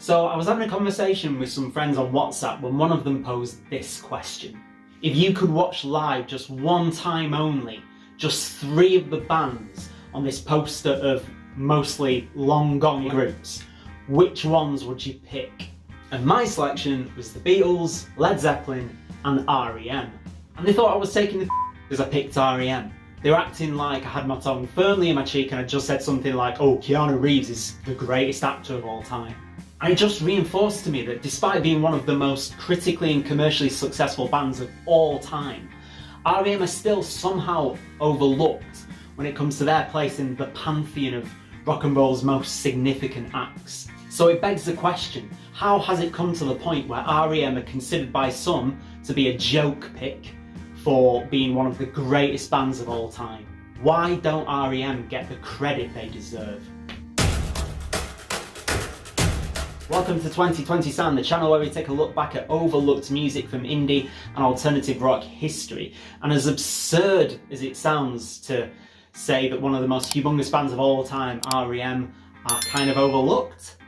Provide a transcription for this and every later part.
So I was having a conversation with some friends on WhatsApp when one of them posed this question. If you could watch live just one time only, just 3 of the bands on this poster of mostly long gone groups, which ones would you pick? And my selection was the Beatles, Led Zeppelin and R.E.M. And they thought I was taking the because I picked R.E.M. They were acting like I had my tongue firmly in my cheek and I just said something like, oh, Keanu Reeves is the greatest actor of all time. And it just reinforced to me that despite being one of the most critically and commercially successful bands of all time, R.E.M. are still somehow overlooked when it comes to their place in the pantheon of rock and roll's most significant acts. So it begs the question, how has it come to the point where R.E.M. are considered by some to be a joke pick for being one of the greatest bands of all time? Why don't R.E.M. get the credit they deserve? Welcome to 2020 Sound, the channel where we take a look back at overlooked music from indie and alternative rock history. And as absurd as it sounds to say that one of the most humongous bands of all time, R.E.M, are kind of overlooked,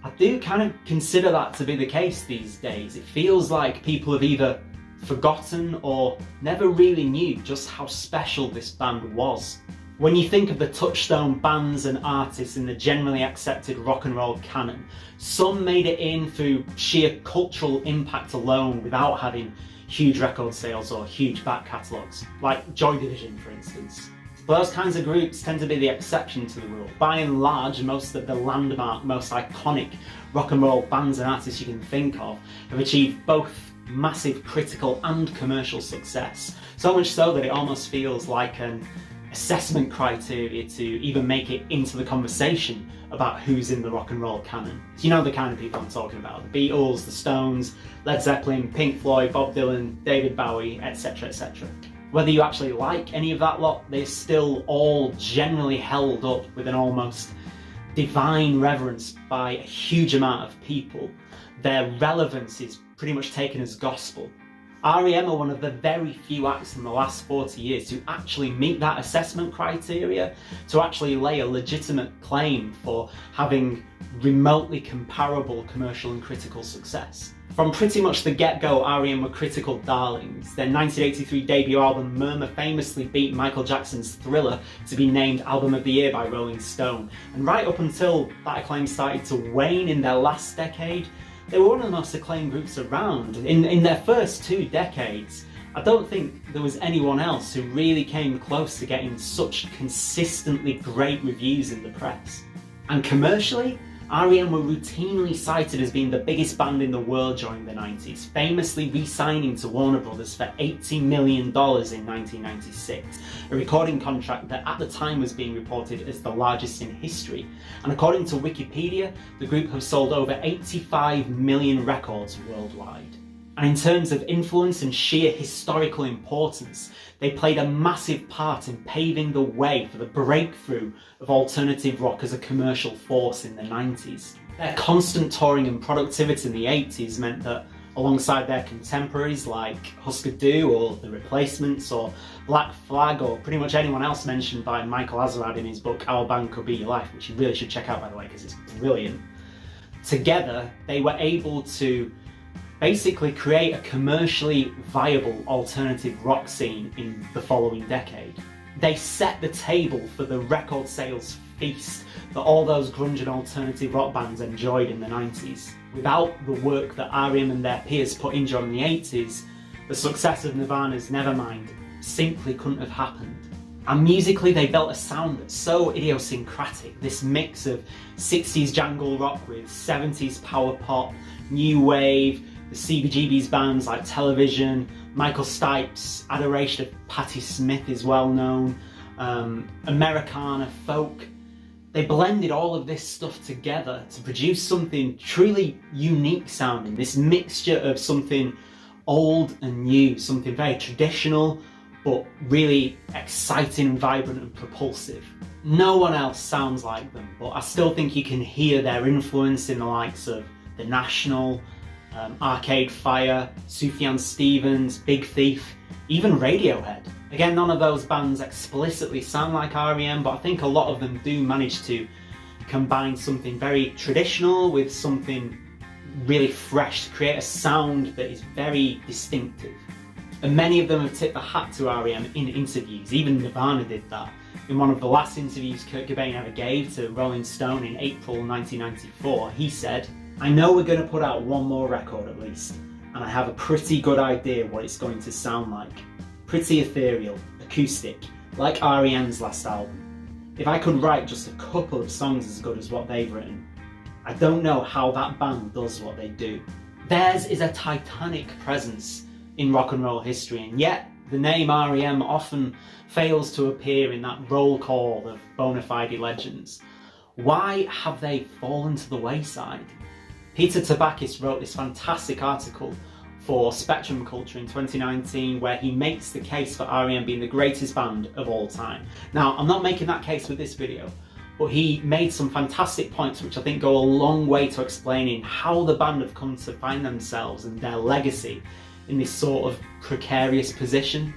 I do kind of consider that to be the case these days. It feels like people have either forgotten or never really knew just how special this band was. When you think of the touchstone bands and artists in the generally accepted rock and roll canon, some made it in through sheer cultural impact alone without having huge record sales or huge back catalogues, like Joy Division for instance. But those kinds of groups tend to be the exception to the rule. By and large, most of the landmark, most iconic rock and roll bands and artists you can think of have achieved both massive critical and commercial success. So much so that it almost feels like an assessment criteria to even make it into the conversation about who's in the rock and roll canon. You know the kind of people I'm talking about. The Beatles, the Stones, Led Zeppelin, Pink Floyd, Bob Dylan, David Bowie, etc, etc. Whether you actually like any of that lot, they're still all generally held up with an almost divine reverence by a huge amount of people. Their relevance is pretty much taken as gospel. R.E.M. are one of the very few acts in the last 40 years to actually meet that assessment criteria, to actually lay a legitimate claim for having remotely comparable commercial and critical success. From pretty much the get-go, R.E.M. were critical darlings. Their 1983 debut album Murmur famously beat Michael Jackson's Thriller to be named Album of the Year by Rolling Stone. And right up until that acclaim started to wane in their last decade, they were one of the most acclaimed groups around. In their first 2 decades, I don't think there was anyone else who really came close to getting such consistently great reviews in the press. And commercially, R.E.M. were routinely cited as being the biggest band in the world during the 90s, famously re-signing to Warner Brothers for $80 million in 1996, a recording contract that at the time was being reported as the largest in history. And according to Wikipedia, the group have sold over 85 million records worldwide. And in terms of influence and sheer historical importance, they played a massive part in paving the way for the breakthrough of alternative rock as a commercial force in the 90s. Their constant touring and productivity in the 80s meant that, alongside their contemporaries like Husker Du or The Replacements or Black Flag or pretty much anyone else mentioned by Michael Azerrad in his book Our Band Could Be Your Life, which you really should check out by the way because it's brilliant, together they were able to basically create a commercially viable alternative rock scene in the following decade. They set the table for the record sales feast that all those grunge and alternative rock bands enjoyed in the 90s. Without the work that R.E.M. and their peers put in during the 80s, the success of Nirvana's Nevermind simply couldn't have happened. And musically they built a sound that's so idiosyncratic, this mix of 60s jangle rock with 70s power pop, new wave, the CBGB's bands like Television, Michael Stipe's adoration of Patti Smith is well known, Americana, folk. They blended all of this stuff together to produce something truly unique sounding, this mixture of something old and new, something very traditional but really exciting and vibrant and propulsive. No one else sounds like them, but I still think you can hear their influence in the likes of The National, Arcade Fire, Sufjan Stevens, Big Thief, even Radiohead. Again, none of those bands explicitly sound like R.E.M, but I think a lot of them do manage to combine something very traditional with something really fresh to create a sound that is very distinctive. And many of them have tipped the hat to R.E.M. in interviews. Even Nirvana did that. In one of the last interviews Kurt Cobain ever gave to Rolling Stone in April 1994, he said, "I know we're going to put out one more record at least, and I have a pretty good idea what it's going to sound like. Pretty ethereal, acoustic, like R.E.M.'s last album. If I could write just a couple of songs as good as what they've written, I don't know how that band does what they do." Theirs is a titanic presence in rock and roll history, and yet the name R.E.M. often fails to appear in that roll call of bona fide legends. Why have they fallen to the wayside? Peter Tabakis wrote this fantastic article for Spectrum Culture in 2019 where he makes the case for R.E.M. being the greatest band of all time. Now, I'm not making that case with this video, but he made some fantastic points which I think go a long way to explaining how the band have come to find themselves and their legacy in this sort of precarious position.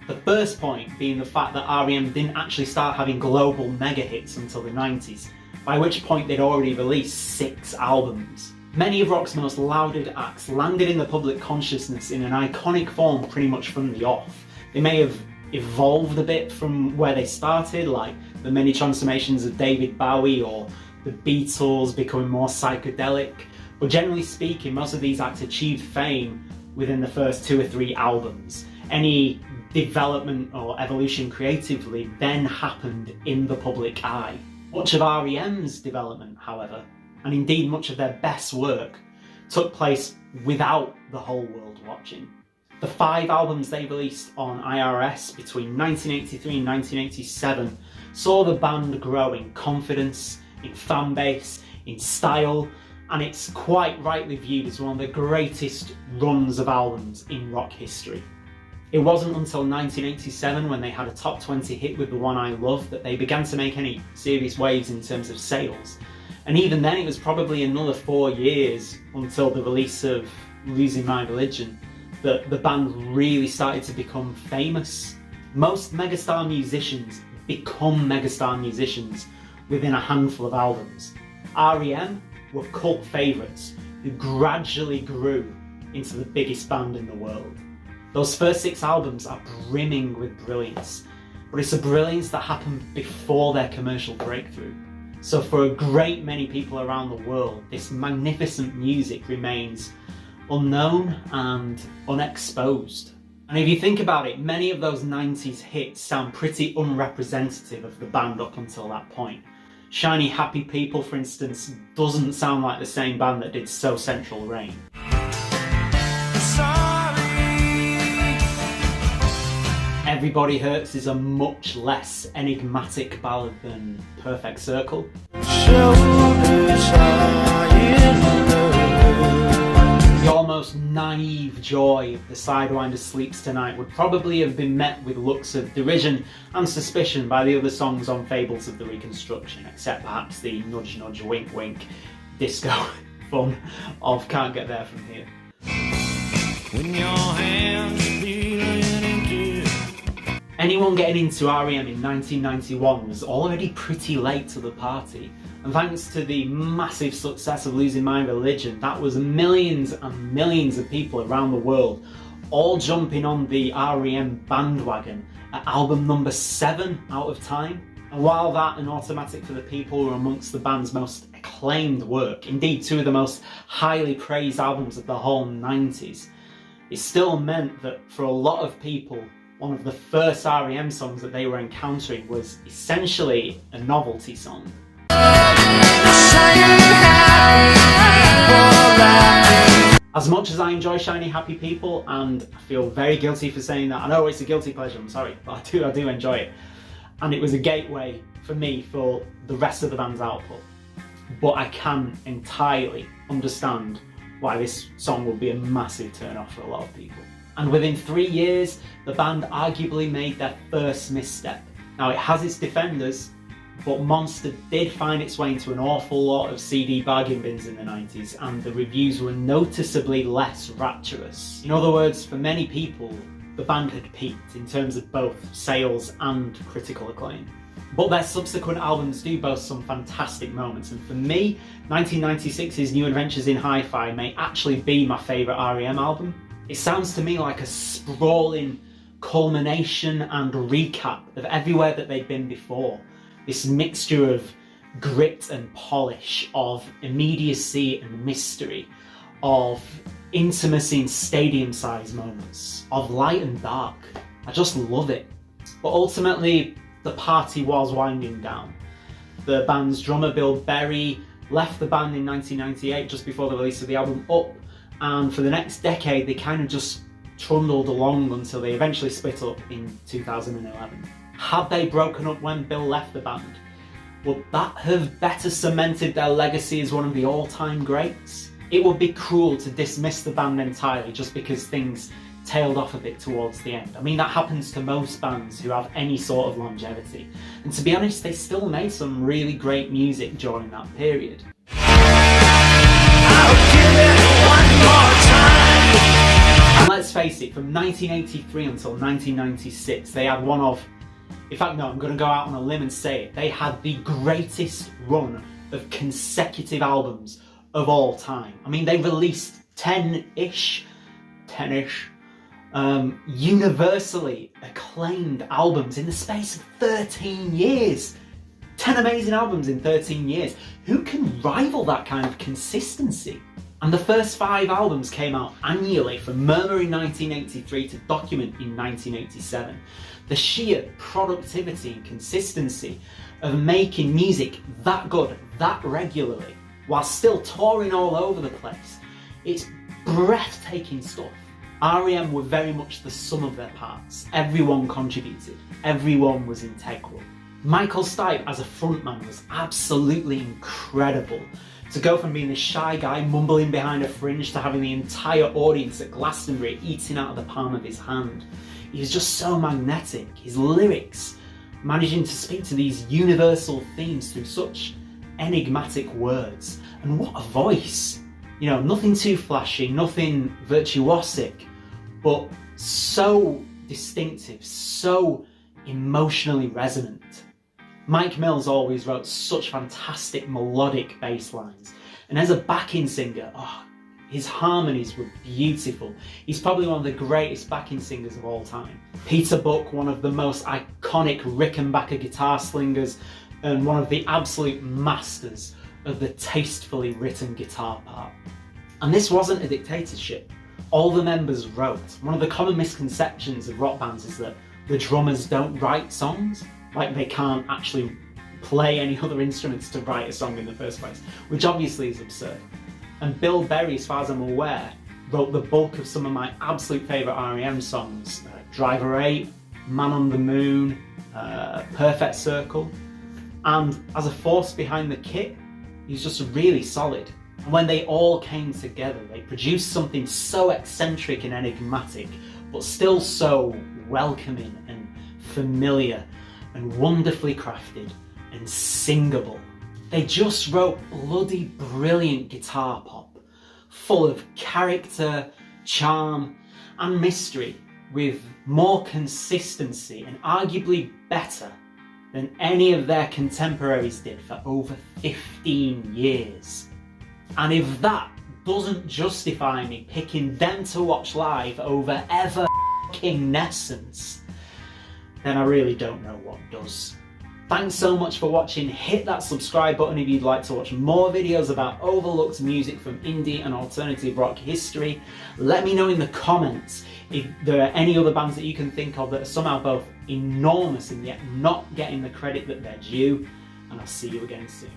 The first point being the fact that R.E.M. didn't actually start having global mega hits until the 90s, by which point they'd already released 6 albums. Many of rock's most lauded acts landed in the public consciousness in an iconic form pretty much from the off. They may have evolved a bit from where they started, like the many transformations of David Bowie or the Beatles becoming more psychedelic, but generally speaking, most of these acts achieved fame within the first 2 or 3 albums. Any development or evolution creatively then happened in the public eye. Much of R.E.M.'s development, however, and indeed much of their best work, took place without the whole world watching. The 5 albums they released on IRS between 1983 and 1987 saw the band grow in confidence, in fan base, in style, and it's quite rightly viewed as one of the greatest runs of albums in rock history. It wasn't until 1987, when they had a top 20 hit with The One I Love, that they began to make any serious waves in terms of sales. And even then it was probably another 4 years until the release of Losing My Religion that the band really started to become famous. Most megastar musicians become megastar musicians within a handful of albums. R.E.M. were cult favourites who gradually grew into the biggest band in the world. Those first 6 albums are brimming with brilliance, but it's a brilliance that happened before their commercial breakthrough. So for a great many people around the world, this magnificent music remains unknown and unexposed. And if you think about it, many of those 90s hits sound pretty unrepresentative of the band up until that point. Shiny Happy People, for instance, doesn't sound like the same band that did So Central Rain. Everybody Hurts is a much less enigmatic ballad than Perfect Circle. The almost naive joy of The Sidewinder Sleeps Tonight would probably have been met with looks of derision and suspicion by the other songs on Fables of the Reconstruction, except perhaps the nudge nudge wink wink disco fun of Can't Get There From Here. When your hands Anyone getting into R.E.M. in 1991 was already pretty late to the party, and thanks to the massive success of Losing My Religion, that was millions and millions of people around the world all jumping on the R.E.M. bandwagon at album number 7 out of time. And while that and Automatic for the People were amongst the band's most acclaimed work, indeed 2 of the most highly praised albums of the whole 90s, it still meant that for a lot of people, one of the first R.E.M. songs that they were encountering was essentially a novelty song. As much as I enjoy Shiny Happy People, and I feel very guilty for saying that, I know it's a guilty pleasure, I'm sorry, but I do enjoy it. And it was a gateway for me for the rest of the band's output. But I can entirely understand why this song will be a massive turn-off for a lot of people. And within 3 years, the band arguably made their first misstep. Now it has its defenders, but Monster did find its way into an awful lot of CD bargain bins in the 90s, and the reviews were noticeably less rapturous. In other words, for many people, the band had peaked in terms of both sales and critical acclaim. But their subsequent albums do boast some fantastic moments, and for me, 1996's New Adventures in Hi-Fi may actually be my favourite R.E.M. album. It sounds to me like a sprawling culmination and recap of everywhere that they'd been before. This mixture of grit and polish, of immediacy and mystery, of intimacy and stadium-sized moments, of light and dark. I just love it. But ultimately, the party was winding down. The band's drummer Bill Berry left the band in 1998, just before the release of the album Up, and for the next decade they kind of just trundled along until they eventually split up in 2011. Had they broken up when Bill left the band, would that have better cemented their legacy as one of the all-time greats? It would be cruel to dismiss the band entirely just because things tailed off a bit towards the end. I mean, that happens to most bands who have any sort of longevity. And to be honest, they still made some really great music during that period. And let's face it, from 1983 until 1996, they had one of, in fact no, I'm going to go out on a limb and say it, they had the greatest run of consecutive albums of all time. I mean, they released 10-ish, universally acclaimed albums in the space of 13 years. 10 amazing albums in 13 years. Who can rival that kind of consistency? And the first 5 albums came out annually, from Murmur in 1983 to Document in 1987. The sheer productivity and consistency of making music that good, that regularly, while still touring all over the place, it's breathtaking stuff. R.E.M. were very much the sum of their parts. Everyone contributed, everyone was integral. Michael Stipe as a frontman was absolutely incredible. To go from being the shy guy mumbling behind a fringe to having the entire audience at Glastonbury eating out of the palm of his hand. He was just so magnetic. His lyrics, managing to speak to these universal themes through such enigmatic words. And what a voice! You know, nothing too flashy, nothing virtuosic, but so distinctive, so emotionally resonant. Mike Mills always wrote such fantastic melodic bass lines, and as a backing singer, his harmonies were beautiful. He's probably one of the greatest backing singers of all time. Peter Buck, one of the most iconic Rickenbacker guitar slingers, and one of the absolute masters of the tastefully written guitar part. And this wasn't a dictatorship. All the members wrote. One of the common misconceptions of rock bands is that the drummers don't write songs, like they can't actually play any other instruments to write a song in the first place, which obviously is absurd. And Bill Berry, as far as I'm aware, wrote the bulk of some of my absolute favourite R.E.M. songs. Driver 8, Man on the Moon, Perfect Circle. And as a force behind the kit, he's just really solid. And when they all came together, they produced something so eccentric and enigmatic, but still so welcoming and familiar and wonderfully crafted and singable. They just wrote bloody brilliant guitar pop, full of character, charm and mystery, with more consistency and arguably better than any of their contemporaries did for over 15 years. And if that doesn't justify me picking them to watch live over ever f***ing Nessence, then I really don't know what does. Thanks so much for watching. Hit that subscribe button if you'd like to watch more videos about overlooked music from indie and alternative rock history. Let me know in the comments if there are any other bands that you can think of that are somehow both enormous and yet not getting the credit that they're due. And I'll see you again soon.